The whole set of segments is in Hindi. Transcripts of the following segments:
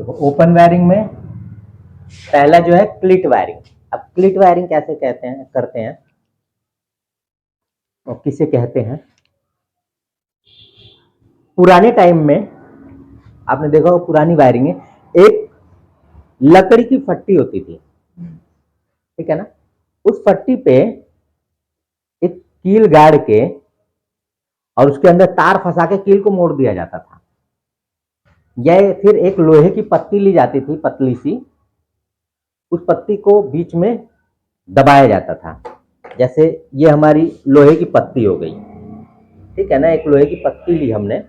देखो ओपन वायरिंग में पहला जो है क्लिट वायरिंग। अब क्लिट वायरिंग कैसे कहते हैं करते हैं और किसे कहते हैं? पुराने टाइम में आपने देखा हो पुरानी वायरिंग में एक लकड़ी की फट्टी होती थी, ठीक है ना। उस फट्टी पे एक कील गाड़ के और उसके अंदर तार फंसा के कील को मोड़ दिया जाता था। या फिर एक लोहे की पत्ती ली जाती थी पतली सी, उस पत्ती को बीच में दबाया जाता था। जैसे ये हमारी लोहे की पत्ती हो गई, ठीक है ना। एक लोहे की पत्ती ली हमने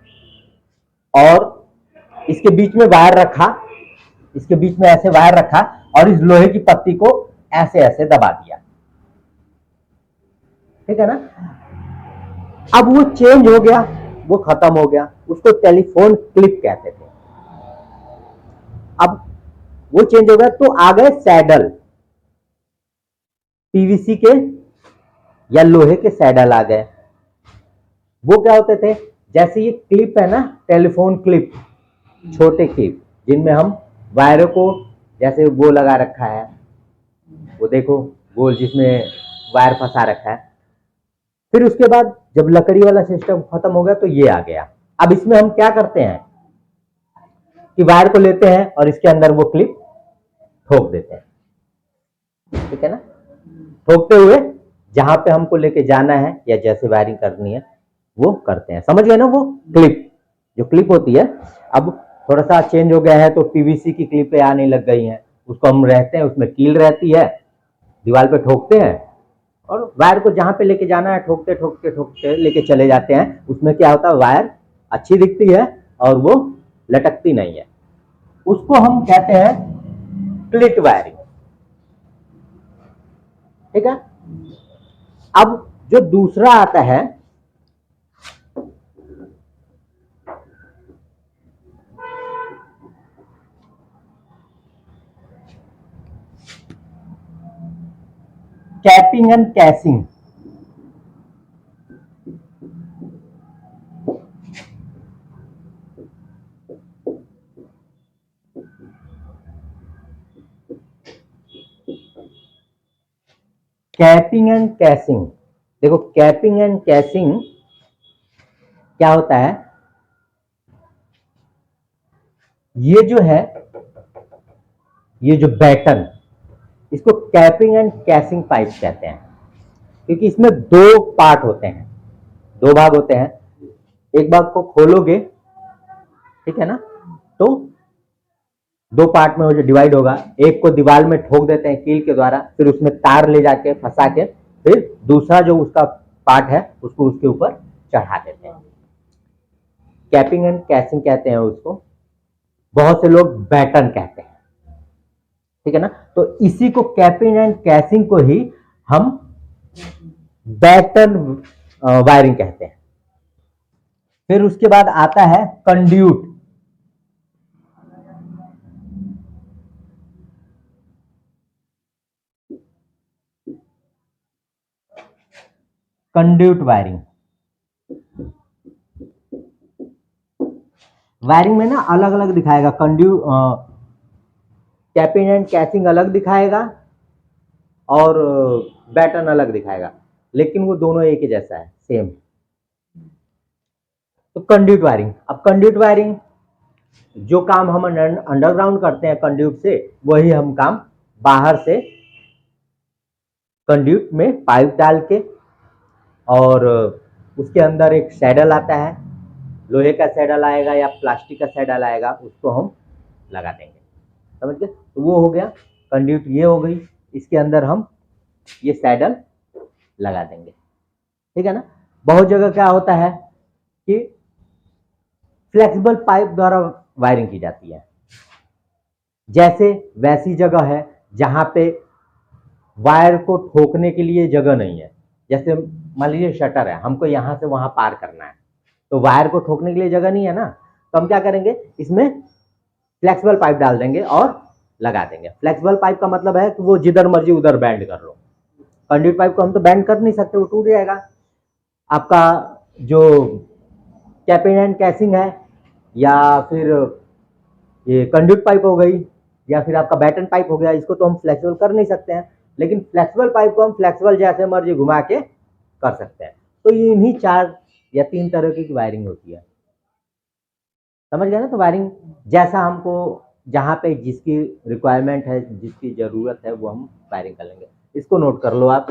और इसके बीच में वायर रखा, इसके बीच में ऐसे वायर रखा और इस लोहे की पत्ती को ऐसे ऐसे दबा दिया, ठीक है ना। अब वो चेंज हो गया, वो खत्म हो गया, उसको टेलीफोन क्लिप कहते थे। अब वो चेंज हो गया तो आ गए सैडल, पीवीसी के या लोहे के सैडल आ गए। वो क्या होते थे, जैसे ये क्लिप है ना, टेलीफोन क्लिप, छोटे क्लिप जिनमें हम वायरों को, जैसे वो लगा रखा है, वो देखो गोल जिसमें वायर फंसा रखा है। फिर उसके बाद जब लकड़ी वाला सिस्टम खत्म हो गया तो ये आ गया। अब इसमें हम क्या करते हैं कि वायर को लेते हैं और इसके अंदर वो क्लिप ठोक देते हैं, ठीक है ना। ठोकते हुए जहां पे हमको लेके जाना है या जैसे वायरिंग करनी है वो करते हैं। समझ गए ना? वो क्लिप, जो क्लिप होती है, अब थोड़ा सा चेंज हो गया है तो पीवीसी की क्लिपें आने लग गई हैं। उसको हम रहते हैं, उसमें कील रहती है, दीवार पे ठोकते हैं और वायर को जहां पे लेके जाना है ठोकते ठोकते ठोकते लेके चले जाते हैं। उसमें क्या होता है, वायर अच्छी दिखती है और वो लटकती नहीं है। उसको हम कहते हैं क्लिट वायरिंग, ठीक है। अब जो दूसरा आता है कैपिंग एंड कैसिंग। कैपिंग एंड कैसिंग, देखो कैपिंग एंड कैसिंग क्या होता है, ये जो है, ये जो बैटन, इसको कैपिंग एंड कैसिंग पाइप कहते हैं। क्योंकि इसमें दो पार्ट होते हैं, दो भाग होते हैं। एक भाग को खोलोगे, ठीक है ना, तो दो पार्ट में वो जो डिवाइड होगा, एक को दीवार में ठोक देते हैं कील के द्वारा, फिर उसमें तार ले जाके फंसा के फिर दूसरा जो उसका पार्ट है उसको उसके ऊपर चढ़ा देते हैं। कैपिंग एंड कैसिंग कहते हैं उसको, बहुत से लोग बैटन कहते हैं, ठीक है ना। तो इसी को कैपिंग एंड कैसिंग को ही हम बैटन वायरिंग कहते हैं। फिर उसके बाद आता है कंड्यूट। कंड्यूट वायरिंग, वायरिंग में ना अलग अलग दिखाएगा। कैपिंग एंड कैसिंग अलग दिखाएगा और बैटन अलग दिखाएगा, लेकिन वो दोनों एक ही जैसा है, सेम। तो कंड्यूट वायरिंग, अब कंड्यूट वायरिंग जो काम हम अंडरग्राउंड करते हैं कंड्यूट से, वही हम काम बाहर से कंड्यूट में पाइप डाल के, और उसके अंदर एक सैडल आता है, लोहे का सैडल आएगा या प्लास्टिक का सैडल आएगा, उसको हम लगा देंगे। समझ गए? तो वो हो गया कंड्यूट, ये हो गई, इसके अंदर हम ये सैडल लगा देंगे, ठीक है ना। बहुत जगह क्या होता है कि फ्लेक्सिबल पाइप द्वारा वायरिंग की जाती है। जैसे वैसी जगह है जहां पे वायर को ठोकने के लिए जगह नहीं है। जैसे मान लीजिए शटर है, हमको यहां से वहां पार करना है, तो वायर को ठोकने के लिए जगह नहीं है ना, तो हम क्या करेंगे, इसमें फ्लेक्सिबल पाइप डाल देंगे और लगा देंगे। फ्लेक्सिबल पाइप का मतलब है कि वो जिधर मर्जी उधर बैंड कर लो। कंड्यूट पाइप को हम तो बैंड कर नहीं सकते, वो टूट जाएगा। आपका जो कैपिंग एंड कैसिंग है या फिर ये कंड्यूट पाइप हो गई या फिर आपका बैटन पाइप हो गया, इसको तो हम फ्लेक्सिबल कर नहीं सकते हैं, लेकिन फ्लेक्सिबल पाइप को हम फ्लेक्सिबल जैसे मर्जी घुमा के कर सकते हैं। तो ये इन्हीं 4 या 3 तरह की वायरिंग होती है। समझ गए ना? तो वायरिंग जैसा हमको जहाँ पे जिसकी रिक्वायरमेंट है, जिसकी ज़रूरत है, वो हम वायरिंग कर लेंगे। इसको नोट कर लो आप।